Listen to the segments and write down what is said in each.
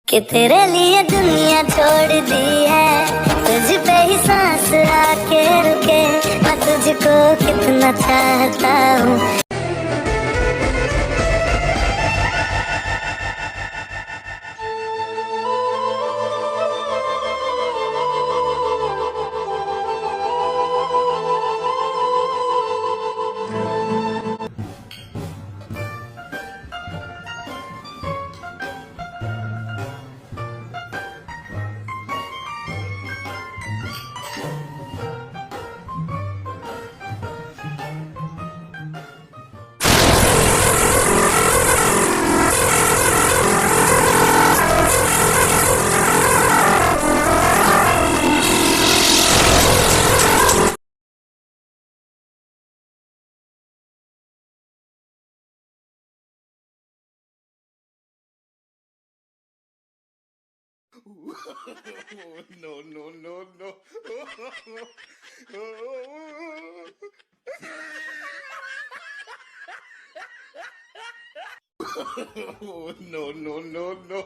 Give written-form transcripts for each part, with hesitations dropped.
कि तेरे लिए दुनिया छोड़ दी है, तुझ पे ही सांस आके रुके, मैं तुझको कितना चाहता हूँ। No, no, no, no. No, no, no, no.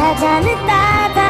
क्या जानता था